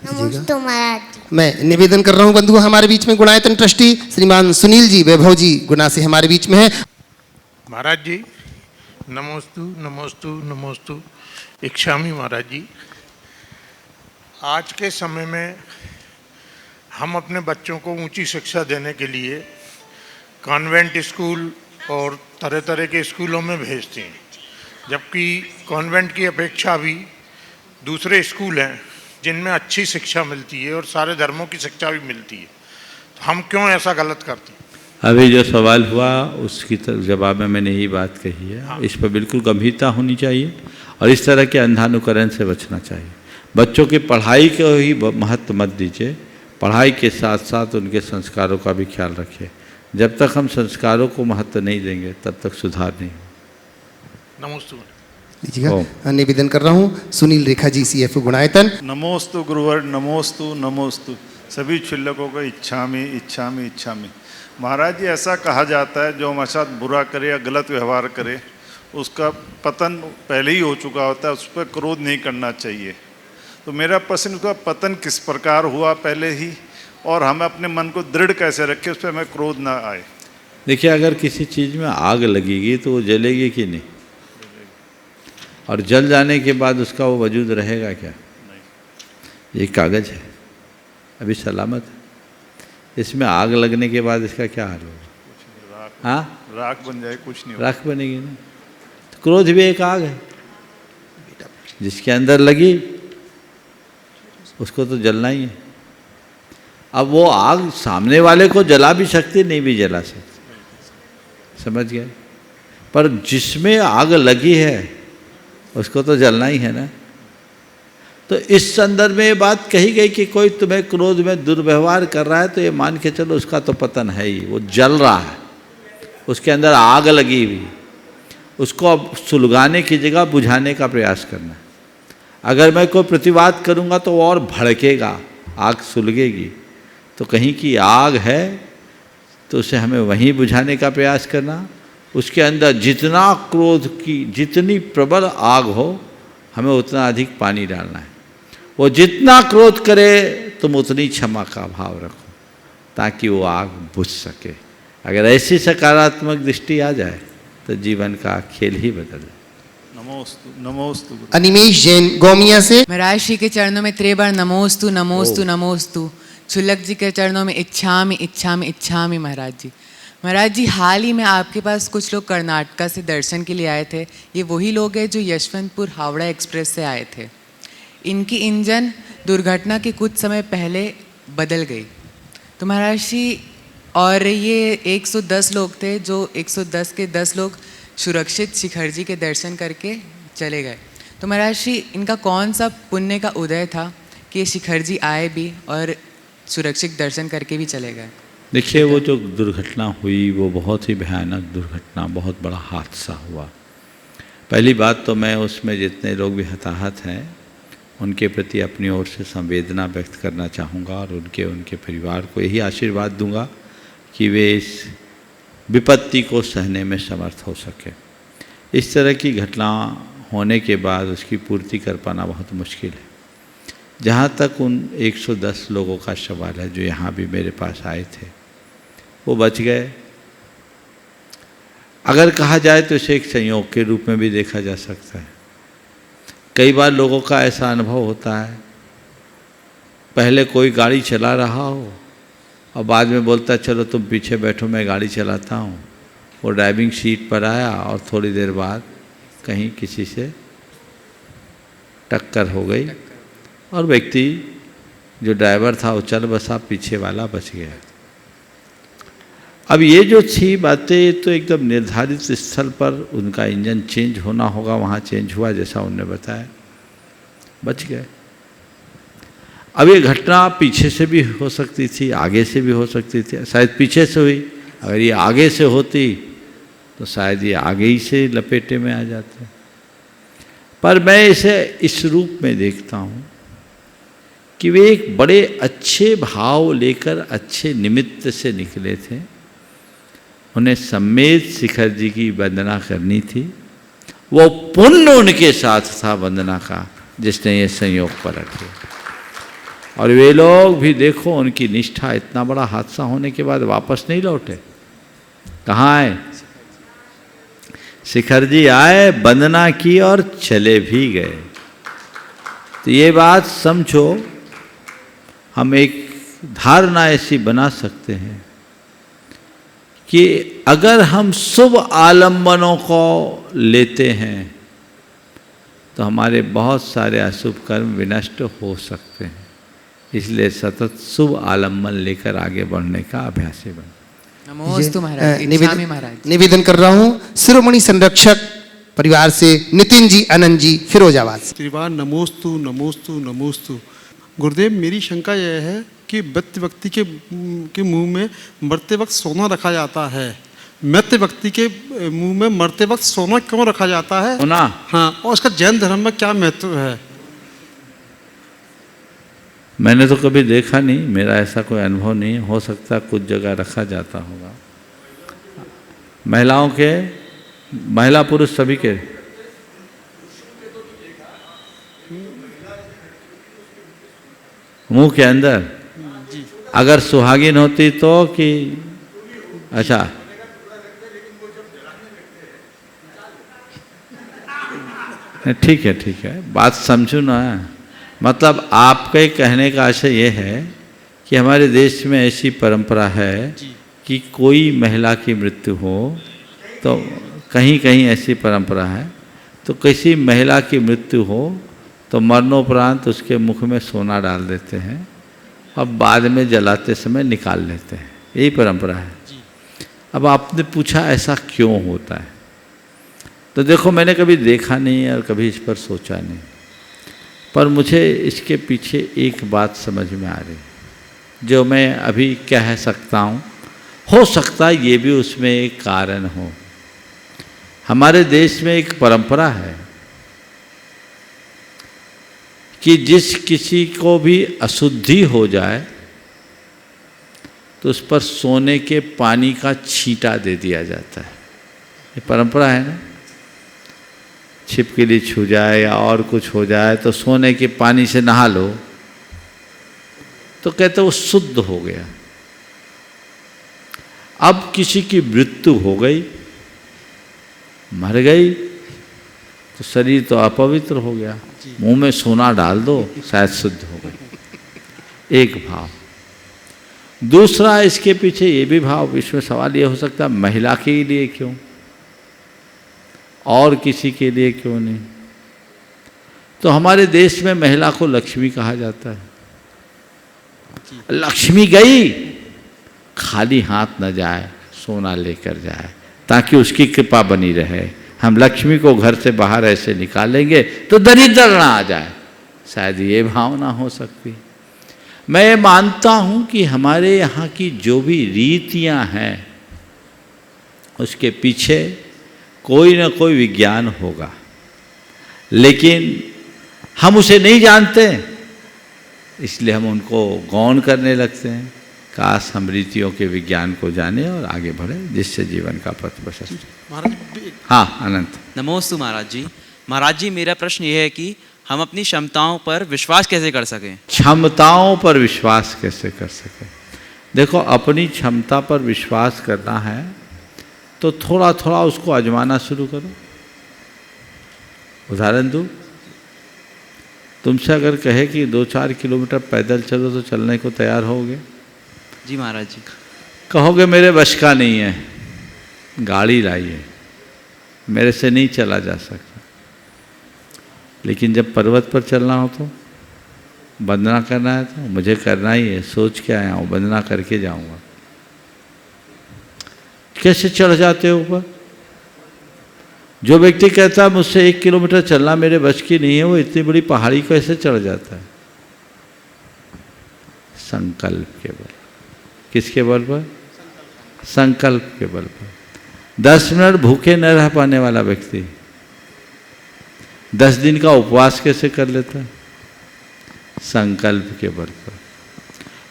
Speaker 7: नमस्ते महाराज जी।
Speaker 1: मैं निवेदन कर रहा हूं बंधुओं, हमारे बीच में गुणायतन ट्रस्टी श्रीमान सुनील जी वैभव जी गुना से हमारे बीच में है।
Speaker 9: महाराज जी नमोस्तु नमोस्तु नमोस्तु इच्छामी। महाराज जी, आज के समय में हम अपने बच्चों को ऊंची शिक्षा देने के लिए कॉन्वेंट स्कूल और तरह तरह के स्कूलों में भेजते हैं, जबकि कॉन्वेंट की अपेक्षा भी दूसरे स्कूल हैं जिनमें अच्छी शिक्षा मिलती है और सारे धर्मों की शिक्षा भी मिलती है। तो हम क्यों ऐसा गलत करते हैं?
Speaker 3: अभी जो सवाल हुआ उसकी जवाब में मैंने यही बात कही है। हाँ। इस पर बिल्कुल गंभीरता होनी चाहिए और इस तरह के अंधानुकरण से बचना चाहिए। बच्चों की पढ़ाई को ही महत्व मत दीजिए, पढ़ाई के साथ साथ उनके संस्कारों का भी ख्याल रखिए। जब तक हम संस्कारों को महत्व नहीं देंगे तब तक सुधार नहीं।
Speaker 9: नमोस्तु।
Speaker 1: लीजिएगा, निवेदन कर रहा हूँ सुनील रेखा जी CFO गुणायतन।
Speaker 10: नमोस्तु गुरुवर, नमोस्तु नमोस्तु। सभी क्षुल्लकों को इच्छामी इच्छामी इच्छामी। महाराज जी, ऐसा कहा जाता है जो हमारे साथ बुरा करे या गलत व्यवहार करे उसका पतन पहले ही हो चुका होता है, उस पर क्रोध नहीं करना चाहिए। तो मेरा प्रश्न, उसका पतन किस प्रकार हुआ पहले ही, और हमें अपने मन को दृढ़ कैसे रखें उस पर हमें क्रोध ना आए।
Speaker 3: देखिए, अगर किसी चीज़ में आग लगेगी तो वो जलेगी कि नहीं, और जल जाने के बाद उसका वो वजूद रहेगा क्या? ये कागज़ है, अभी सलामत है। इसमें आग लगने के बाद इसका क्या हाल होगा? हाँ,
Speaker 10: राख बन जाए, कुछ नहीं,
Speaker 3: राख बनेगी ना। तो क्रोध भी एक आग है, जिसके अंदर लगी उसको तो जलना ही है। अब वो आग सामने वाले को जला भी सकती, नहीं भी जला सकती, समझ गए? पर जिसमें आग लगी है उसको तो जलना ही है ना। तो इस संदर्भ में ये बात कही गई कि कोई तुम्हें क्रोध में दुर्व्यवहार कर रहा है तो ये मान के चलो उसका तो पतन है ही, वो जल रहा है, उसके अंदर आग लगी हुई, उसको अब सुलगाने की जगह बुझाने का प्रयास करना। अगर मैं कोई प्रतिवाद करूँगा तो वो और भड़केगा, आग सुलगेगी। तो कहीं की आग है तो उसे हमें वहीं बुझाने का प्रयास करना। उसके अंदर जितना क्रोध की जितनी प्रबल आग हो हमें उतना अधिक पानी डालना है। वो जितना क्रोध करे तुम उतनी क्षमा का भाव रखो ताकि वो आग बुझ सके। अगर ऐसी सकारात्मक दृष्टि आ जाए तो जीवन का खेल ही बदल जाए।
Speaker 10: नमोस्तु नमोस्तु।
Speaker 1: अनिमेश जैन गोमिया से।
Speaker 11: महाराज श्री के चरणों में 3 बार नमोस्तु नमोस्तु नमोस्तु। क्षुल्लक जी के चरणों में इच्छामि इच्छामि इच्छामि। महाराज जी, महाराज जी, हाल ही में आपके पास कुछ लोग कर्नाटका से दर्शन के लिए आए थे। ये वही लोग हैं जो यशवंतपुर हावड़ा एक्सप्रेस से आए थे। इनकी इंजन दुर्घटना के कुछ समय पहले बदल गई। तो महाराज जी, और ये 110 लोग थे, जो 110 के 10 लोग सुरक्षित शिखर जी के दर्शन करके चले गए। तो महाराज जी, इनका कौन सा पुण्य का उदय था कि ये शिखर जी आए भी और सुरक्षित दर्शन करके भी चले गए?
Speaker 3: देखिए, वो जो दुर्घटना हुई वो बहुत ही भयानक दुर्घटना, बहुत बड़ा हादसा हुआ। पहली बात तो मैं उसमें जितने लोग भी हताहत हैं उनके प्रति अपनी ओर से संवेदना व्यक्त करना चाहूँगा और उनके परिवार को यही आशीर्वाद दूंगा कि वे इस विपत्ति को सहने में समर्थ हो सके। इस तरह की घटना होने के बाद उसकी पूर्ति कर पाना बहुत मुश्किल है। जहाँ तक उन 110 लोगों का सवाल है जो यहाँ भी मेरे पास आए थे, वो बच गए। अगर कहा जाए तो इसे एक संयोग के रूप में भी देखा जा सकता है। कई बार लोगों का ऐसा अनुभव होता है, पहले कोई गाड़ी चला रहा हो और बाद में बोलता चलो तुम पीछे बैठो मैं गाड़ी चलाता हूँ। वो ड्राइविंग सीट पर आया और थोड़ी देर बाद कहीं किसी से टक्कर हो गई और व्यक्ति जो ड्राइवर था वो चल बसा, पीछे वाला बच गया। अब ये जो थी बातें तो एकदम निर्धारित स्थल पर उनका इंजन चेंज होना होगा, वहाँ चेंज हुआ जैसा उन्होंने बताया, बच गए। अब ये घटना पीछे से भी हो सकती थी, आगे से भी हो सकती थी। शायद पीछे से हुई, अगर ये आगे से होती तो शायद ये आगे ही से लपेटे में आ जाते। पर मैं इसे इस रूप में देखता हूँ कि वे एक बड़े अच्छे भाव लेकर अच्छे निमित्त से निकले थे। उन्हें सम्मेद शिखर जी की वंदना करनी थी, वो पुण्य उनके साथ था वंदना का जिसने ये संयोग पलट किया। और वे लोग भी देखो, उनकी निष्ठा, इतना बड़ा हादसा होने के बाद वापस नहीं लौटे। कहाँ आए? शिखर जी आए, वंदना की और चले भी गए। तो ये बात समझो, हम एक धारणा ऐसी बना सकते हैं कि अगर हम शुभ आलम्बनों को लेते हैं तो हमारे बहुत सारे अशुभ कर्म विनष्ट हो सकते हैं। इसलिए सतत शुभ आलम्बन लेकर आगे बढ़ने का अभ्यासी बने।
Speaker 11: नमोस्तु महाराज, इच्छामि महाराज।
Speaker 1: निवेदन कर रहा हूँ शिरोमणि संरक्षक परिवार से नितिन जी, अनंत जी, फिरोजाबाद से।
Speaker 12: त्रिवार नमोस्तु नमोस्तु नमोस्तु। गुरुदेव, मेरी शंका यह है कि मृत व्यक्ति के मुंह में मरते वक्त सोना रखा जाता है। मृत व्यक्ति के मुंह में मरते वक्त सोना क्यों रखा जाता है?
Speaker 3: सोना?
Speaker 12: हाँ, और उसका जैन धर्म में क्या महत्व है?
Speaker 3: मैंने तो कभी देखा नहीं, मेरा ऐसा कोई अनुभव नहीं। हो सकता कुछ जगह रखा जाता होगा। महिलाओं के, महिला पुरुष सभी के? मुंह के अंदर? अगर सुहागिन होती तो कि अच्छा, ठीक है, ठीक है, बात समझू ना। मतलब आपके कहने का आशय ये है कि हमारे देश में ऐसी परंपरा है कि कोई महिला की मृत्यु हो तो कहीं कहीं ऐसी परंपरा है, तो किसी महिला की मृत्यु हो तो मरणोपरांत उसके मुख में सोना डाल देते हैं और बाद में जलाते समय निकाल लेते हैं। यही परंपरा है। अब आपने पूछा ऐसा क्यों होता है, तो देखो मैंने कभी देखा नहीं और कभी इस पर सोचा नहीं, पर मुझे इसके पीछे एक बात समझ में आ रही जो मैं अभी कह सकता हूँ। हो सकता है ये भी उसमें एक कारण हो। हमारे देश में एक परंपरा है कि जिस किसी को भी अशुद्धि हो जाए तो उस पर सोने के पानी का छींटा दे दिया जाता है। ये परंपरा है ना। छिपकली छू जाए या और कुछ हो जाए तो सोने के पानी से नहा लो, तो कहते वो शुद्ध हो गया। अब किसी की मृत्यु हो गई, मर गई, तो शरीर तो अपवित्र हो गया, मुंह में सोना डाल दो, शायद शुद्ध हो गई। एक भाव। दूसरा, इसके पीछे ये भी भाव, इसमें सवाल ये हो सकता है महिला के लिए क्यों और किसी के लिए क्यों नहीं। तो हमारे देश में महिला को लक्ष्मी कहा जाता है। लक्ष्मी गई, खाली हाथ न जाए, सोना लेकर जाए ताकि उसकी कृपा बनी रहे। हम लक्ष्मी को घर से बाहर ऐसे निकालेंगे तो दरिद्र ना आ जाए, शायद ये भावना हो सकती। मैं मानता हूँ कि हमारे यहाँ की जो भी रीतियाँ हैं उसके पीछे कोई ना कोई विज्ञान होगा, लेकिन हम उसे नहीं जानते, इसलिए हम उनको गौण करने लगते हैं। काश हम रीतियों के विज्ञान को जाने और आगे बढ़े, जिससे जीवन का पथ प्रशस्त। हाँ, अनंत।
Speaker 13: नमोस्तु महाराज जी। महाराज जी, मेरा प्रश्न ये है कि हम अपनी क्षमताओं पर विश्वास कैसे कर सकें?
Speaker 3: क्षमताओं पर विश्वास कैसे कर सकें? देखो, अपनी क्षमता पर विश्वास करना है तो थोड़ा थोड़ा उसको आजमाना शुरू करो। उदाहरण दूँ, तुमसे अगर कहे कि 2-4 किलोमीटर पैदल चलो तो चलने को तैयार होगे?
Speaker 13: जी महाराज जी।
Speaker 3: कहोगे मेरे वश का नहीं है, गाड़ी लाइए, मेरे से नहीं चला जा सकता। लेकिन जब पर्वत पर चलना हो तो वंदना करना है तो मुझे करना ही है, सोच के आया हूँ वंदना करके जाऊँगा। कैसे चढ़ जाते हो ऊपर? जो व्यक्ति कहता है मुझसे 1 किलोमीटर चलना मेरे बस की नहीं है, वो इतनी बड़ी पहाड़ी कैसे चढ़ जाता है? संकल्प के बल। किसके बल पर? संकल्प के बल पर। 10 मिनट भूखे न रह पाने वाला व्यक्ति 10 दिन का उपवास कैसे कर लेता है? संकल्प के बल पर।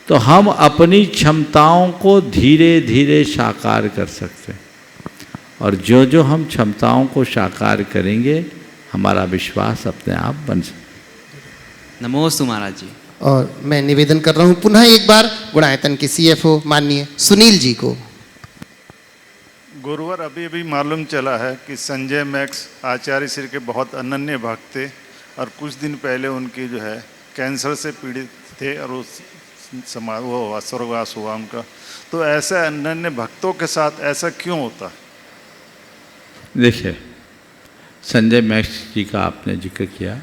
Speaker 3: तो हम अपनी क्षमताओं को धीरे धीरे साकार कर सकते हैं, और जो जो हम क्षमताओं को साकार करेंगे हमारा विश्वास अपने आप बन सकता।
Speaker 13: नमोस्तु महाराज जी।
Speaker 1: और मैं निवेदन कर रहा हूँ पुनः एक बार गुणायतन के CFO माननीय सुनील जी को।
Speaker 10: गुरुवर, अभी अभी मालूम चला है कि संजय मैक्स आचार्य श्री के बहुत अनन्य भक्त थे, और कुछ दिन पहले उनकी जो है कैंसर से पीड़ित थे, और उस वो स्वर्गवास हुआ उनका। तो ऐसे अनन्य भक्तों के साथ ऐसा क्यों होता है?
Speaker 3: देखिए, संजय मैक्स जी का आपने जिक्र किया।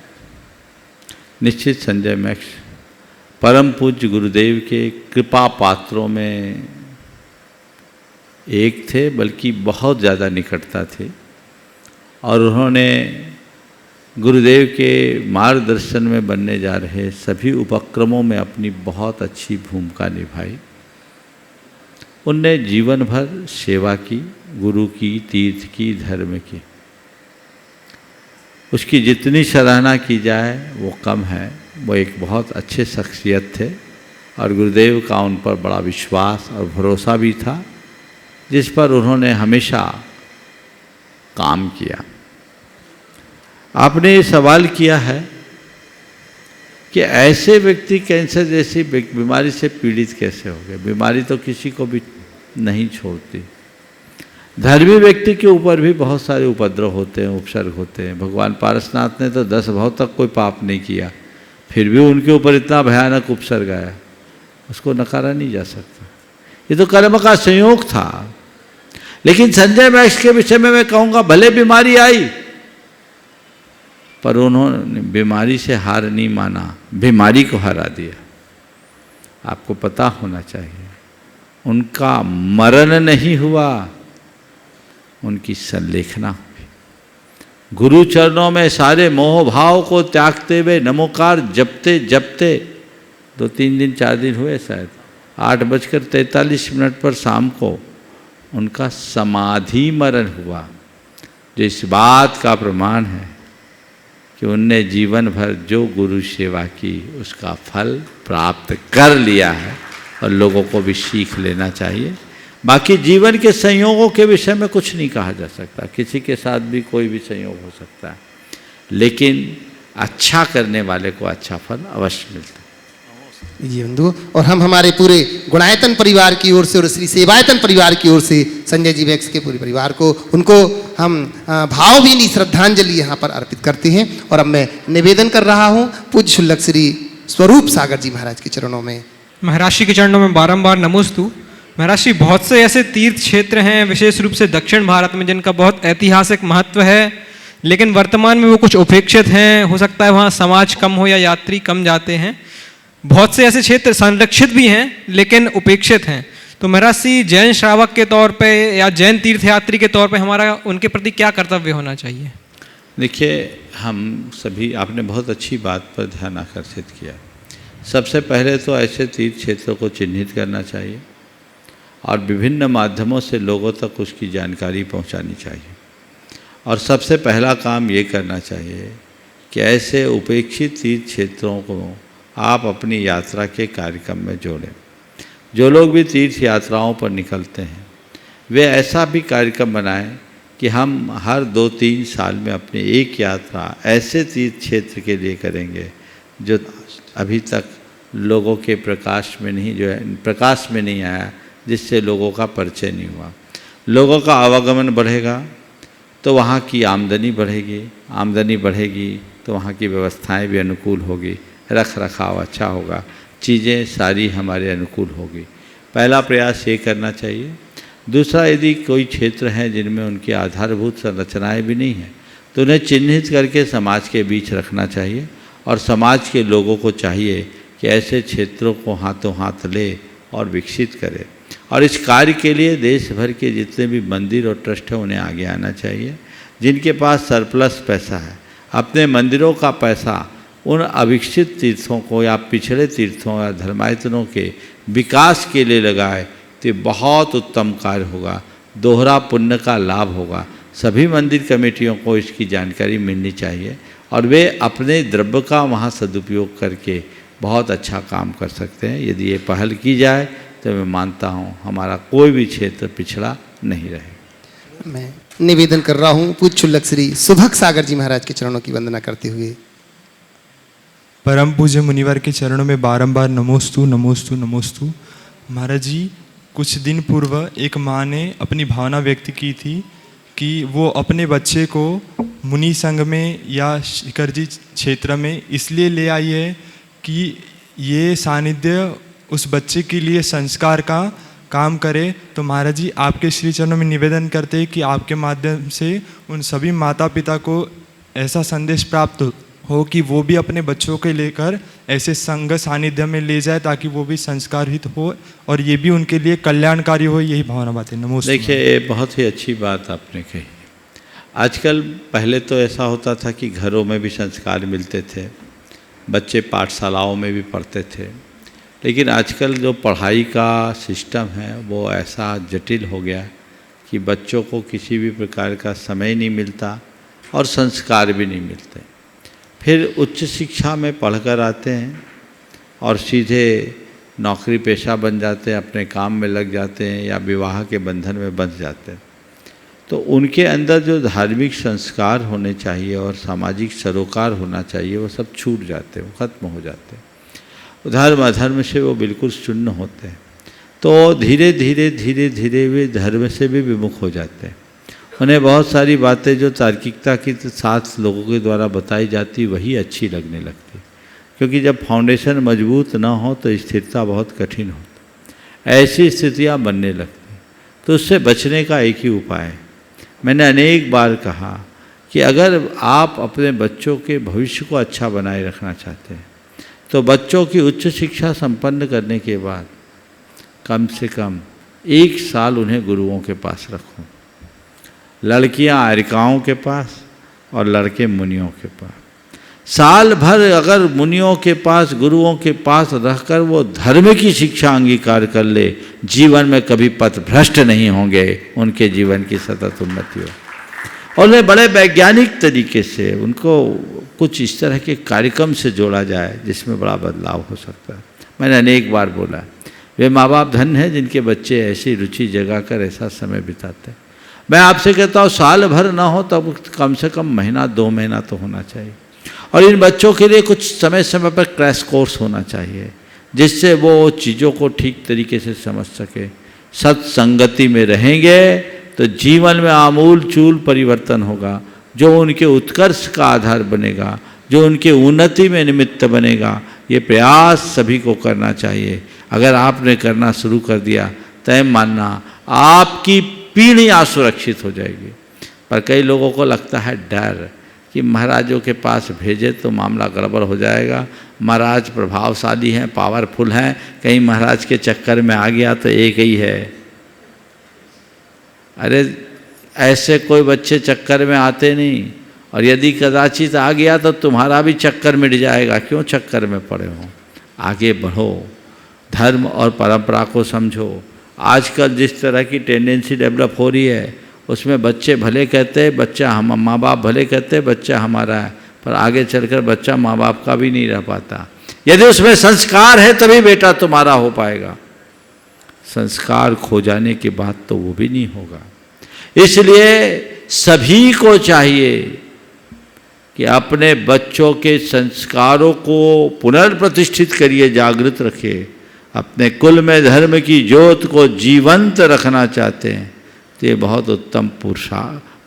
Speaker 3: निश्चित संजय मैक्स परम पूज्य गुरुदेव के कृपा पात्रों में एक थे, बल्कि बहुत ज़्यादा निकटता थी, और उन्होंने गुरुदेव के मार्गदर्शन में बनने जा रहे सभी उपक्रमों में अपनी बहुत अच्छी भूमिका निभाई। उनने जीवन भर सेवा की, गुरु की, तीर्थ की, धर्म की। उसकी जितनी सराहना की जाए वो कम है। वो एक बहुत अच्छे शख्सियत थे, और गुरुदेव का उन पर बड़ा विश्वास और भरोसा भी था, जिस पर उन्होंने हमेशा काम किया। आपने ये सवाल किया है कि ऐसे व्यक्ति कैंसर जैसी बीमारी से पीड़ित कैसे हो गए। बीमारी तो किसी को भी नहीं छोड़ती। धर्मी व्यक्ति के ऊपर भी बहुत सारे उपद्रव होते हैं, उपसर्ग होते हैं। भगवान पारसनाथ ने तो 10 भव तक कोई पाप नहीं किया, फिर भी उनके ऊपर इतना भयानक उपसर्ग आया, उसको नकारा नहीं जा सकता। ये तो कर्म का संयोग था। लेकिन संजय मैक्स के विषय में मैं कहूँगा, भले बीमारी आई पर उन्होंने बीमारी से हार नहीं माना, बीमारी को हरा दिया। आपको पता होना चाहिए, उनका मरण नहीं हुआ, उनकी संलेखना हुई। गुरु चरणों में सारे मोह भाव को त्यागते हुए नमोकार जपते जपते 2-3 दिन 4 दिन हुए शायद, 8:43 पर शाम को उनका समाधि मरण हुआ, जो इस बात का प्रमाण है कि उनने जीवन भर जो गुरु सेवा की उसका फल प्राप्त कर लिया है, और लोगों को भी सीख लेना चाहिए। बाकी जीवन के संयोगों के विषय में कुछ नहीं कहा जा सकता, किसी के साथ भी कोई भी संयोग हो सकता है, लेकिन अच्छा करने वाले को अच्छा फल अवश्य मिलता है।
Speaker 1: जी बंधु, और हम हमारे पूरे गुणायतन परिवार की ओर से और श्री सेवायतन परिवार की ओर से संजय जी मैक्स के पूरे परिवार को, उनको हम भावभीनी श्रद्धांजलि यहाँ पर अर्पित करते हैं। और अब मैं निवेदन कर रहा हूँ पूज्य शुल्लक श्री स्वरूप सागर जी महाराज के चरणों में।
Speaker 14: महाराज जी के चरणों में बारंबार नमोस्तु। महाराज जी, बहुत से ऐसे तीर्थ क्षेत्र हैं विशेष रूप से दक्षिण भारत में जिनका बहुत ऐतिहासिक महत्व है, लेकिन वर्तमान में वो कुछ उपेक्षित हैं। हो सकता है वहाँ समाज कम हो या यात्री कम जाते हैं। बहुत से ऐसे क्षेत्र संरक्षित भी हैं लेकिन उपेक्षित हैं। तो महाराज जी, जैन श्रावक के तौर पे या जैन तीर्थयात्री के तौर पे हमारा उनके प्रति क्या कर्तव्य होना चाहिए?
Speaker 3: देखिए, हम सभी, आपने बहुत अच्छी बात पर ध्यान आकर्षित किया। सबसे पहले तो ऐसे तीर्थ क्षेत्रों को चिन्हित करना चाहिए और विभिन्न माध्यमों से लोगों तक उसकी जानकारी पहुंचानी चाहिए। और सबसे पहला काम ये करना चाहिए कि ऐसे उपेक्षित तीर्थ क्षेत्रों को आप अपनी यात्रा के कार्यक्रम में जोड़ें। जो लोग भी तीर्थ यात्राओं पर निकलते हैं वे ऐसा भी कार्यक्रम बनाएं कि हम हर 2-3 साल में अपनी एक यात्रा ऐसे तीर्थ क्षेत्र के लिए करेंगे जो अभी तक लोगों के प्रकाश में नहीं आया, जिससे लोगों का परिचय नहीं हुआ। लोगों का आवागमन बढ़ेगा तो वहाँ की आमदनी बढ़ेगी, आमदनी बढ़ेगी तो वहाँ की व्यवस्थाएं भी अनुकूल होगी, रख रखाव अच्छा होगा, चीज़ें सारी हमारे अनुकूल होगी। पहला प्रयास ये करना चाहिए। दूसरा, यदि कोई क्षेत्र है जिनमें उनकी आधारभूत संरचनाएं भी नहीं हैं तो तो उन्हें चिन्हित करके समाज के बीच रखना चाहिए और समाज के लोगों को चाहिए कि ऐसे क्षेत्रों को हाथों हाथ ले और विकसित करे। और इस कार्य के लिए देश भर के जितने भी मंदिर और ट्रस्ट हैं उन्हें आगे आना चाहिए। जिनके पास सरप्लस पैसा है, अपने मंदिरों का पैसा उन अविकसित तीर्थों को या पिछड़े तीर्थों या धर्मायतनों के विकास के लिए लगाए तो बहुत उत्तम कार्य होगा, दोहरा पुण्य का लाभ होगा। सभी मंदिर कमेटियों को इसकी जानकारी मिलनी चाहिए और वे अपने द्रव्य का वहाँ सदुपयोग करके बहुत अच्छा काम कर सकते हैं। यदि ये पहल की जाए तो मैं मानता हूँ हमारा कोई भी क्षेत्र पिछड़ा नहीं रहेगा।
Speaker 1: मैं निवेदन कर रहा हूँ पूज्य क्षुल्लक श्री सुभग सागर जी महाराज के चरणों की वंदना करते हुए।
Speaker 15: परम पूज्य मुनिवर के चरणों में बारंबार नमोस्तु नमोस्तु नमोस्तु। महाराज जी, कुछ दिन पूर्व एक माँ ने अपनी भावना व्यक्त की थी कि वो अपने बच्चे को मुनि संघ में या शिखर जी क्षेत्र में इसलिए ले आई है कि ये सानिध्य उस बच्चे के लिए संस्कार का काम करे। तो महाराज जी, आपके श्री चरणों में निवेदन करते हैं कि आपके माध्यम से उन सभी माता पिता को ऐसा संदेश प्राप्त हो कि वो भी अपने बच्चों के लेकर ऐसे संघ सानिध्य में ले जाए ताकि वो भी संस्कारित हो और ये भी उनके लिए कल्याणकारी हो। यही भावना बात है। नमस्ते।
Speaker 3: देखिए, बहुत ही अच्छी बात आपने कही। आजकल पहले तो ऐसा होता था कि घरों में भी संस्कार मिलते थे, बच्चे पाठशालाओं में भी पढ़ते थे, लेकिन आजकल जो पढ़ाई का सिस्टम है वो ऐसा जटिल हो गया कि बच्चों को किसी भी प्रकार का समय नहीं मिलता और संस्कार भी नहीं मिलते। फिर उच्च शिक्षा में पढ़कर आते हैं और सीधे नौकरी पेशा बन जाते हैं, अपने काम में लग जाते हैं या विवाह के बंधन में बंध जाते हैं। तो उनके अंदर जो धार्मिक संस्कार होने चाहिए और सामाजिक सरोकार होना चाहिए वो सब छूट जाते हैं, वो ख़त्म हो जाते हैं। धर्म अधर्म से वो बिल्कुल शून्य होते हैं। तो धीरे धीरे धीरे धीरे वे धर्म से भी विमुख हो जाते हैं। उन्हें बहुत सारी बातें जो तार्किकता के साथ लोगों के द्वारा बताई जाती वही अच्छी लगने लगती, क्योंकि जब फाउंडेशन मजबूत ना हो तो स्थिरता बहुत कठिन होती, ऐसी स्थितियां बनने लगती। तो उससे बचने का एक ही उपाय है। मैंने अनेक बार कहा कि अगर आप अपने बच्चों के भविष्य को अच्छा बनाए रखना चाहते हैं तो बच्चों की उच्च शिक्षा संपन्न करने के बाद कम से कम 1 साल उन्हें गुरुओं के पास रखो। लड़कियां आर्यिकाओं के पास और लड़के मुनियों के पास। साल भर अगर मुनियों के पास गुरुओं के पास रहकर वो धर्म की शिक्षा अंगीकार कर ले, जीवन में कभी पथ भ्रष्ट नहीं होंगे, उनके जीवन की सतत उन्नति हो। और उन्हें बड़े वैज्ञानिक तरीके से उनको कुछ इस तरह के कार्यक्रम से जोड़ा जाए जिसमें बड़ा बदलाव हो सकता है। मैंने अनेक बार बोला, वे माँ बाप धन हैं जिनके बच्चे ऐसी रुचि जगा कर ऐसा समय बिताते हैं। मैं आपसे कहता हूँ साल भर ना हो तब कम से कम महीना 2 महीना तो होना चाहिए। और इन बच्चों के लिए कुछ समय समय पर क्रैश कोर्स होना चाहिए जिससे वो चीज़ों को ठीक तरीके से समझ सके। सत्संगति में रहेंगे तो जीवन में आमूल चूल परिवर्तन होगा, जो उनके उत्कर्ष का आधार बनेगा, जो उनके उन्नति में निमित्त बनेगा। ये प्रयास सभी को करना चाहिए। अगर आपने करना शुरू कर दिया तय मानना आपकी पीढ़ी असुरक्षित हो जाएगी। पर कई लोगों को लगता है डर कि महाराजों के पास भेजे तो मामला गड़बड़ हो जाएगा, महाराज प्रभावशाली हैं, पावरफुल हैं, कहीं महाराज के चक्कर में आ गया तो एक ही है। अरे ऐसे कोई बच्चे चक्कर में आते नहीं, और यदि कदाचित आ गया तो तुम्हारा भी चक्कर मिट जाएगा। क्यों चक्कर में पड़े हो? आगे बढ़ो, धर्म और परंपरा को समझो। आजकल जिस तरह की टेंडेंसी डेवलप हो रही है उसमें बच्चे भले कहते हैं बच्चा हम, माँ बाप भले कहते हैं बच्चा हमारा है, पर आगे चलकर बच्चा माँ बाप का भी नहीं रह पाता। यदि उसमें संस्कार है तभी बेटा तुम्हारा हो पाएगा, संस्कार खो जाने के बाद तो वो भी नहीं होगा। इसलिए सभी को चाहिए कि अपने बच्चों के संस्कारों को पुनर्प्रतिष्ठित करिए, जागृत रखिए। अपने कुल में धर्म की ज्योत को जीवंत रखना चाहते हैं तो ये बहुत उत्तम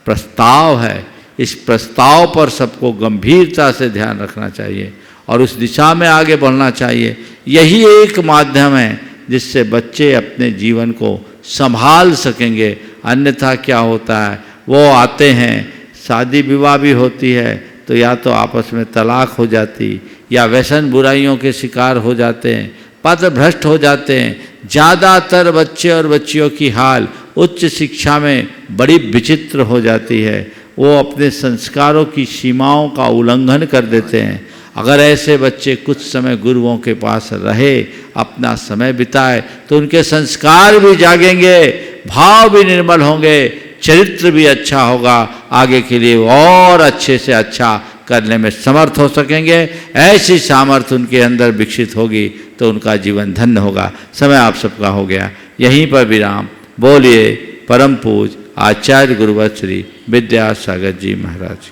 Speaker 3: प्रस्ताव है। इस प्रस्ताव पर सबको गंभीरता से ध्यान रखना चाहिए और उस दिशा में आगे बढ़ना चाहिए। यही एक माध्यम है जिससे बच्चे अपने जीवन को संभाल सकेंगे। अन्यथा क्या होता है, वो आते हैं शादी विवाह भी होती है तो या तो आपस में तलाक हो जाती, या व्यसन बुराइयों के शिकार हो जाते हैं, पथ भ्रष्ट हो जाते हैं। ज़्यादातर बच्चे और बच्चियों की हाल उच्च शिक्षा में बड़ी विचित्र हो जाती है। वो अपने संस्कारों की सीमाओं का उल्लंघन कर देते हैं। अगर ऐसे बच्चे कुछ समय गुरुओं के पास रहे, अपना समय बिताए, तो उनके संस्कार भी जागेंगे, भाव भी निर्मल होंगे, चरित्र भी अच्छा होगा, आगे के लिए और अच्छे से अच्छा करने में समर्थ हो सकेंगे। ऐसी सामर्थ्य उनके अंदर विकसित होगी तो उनका जीवन धन्य होगा। समय आप सबका हो गया, यहीं पर विराम। बोलिए परम पूज आचार्य गुरुवर श्री विद्यासागर जी महाराज।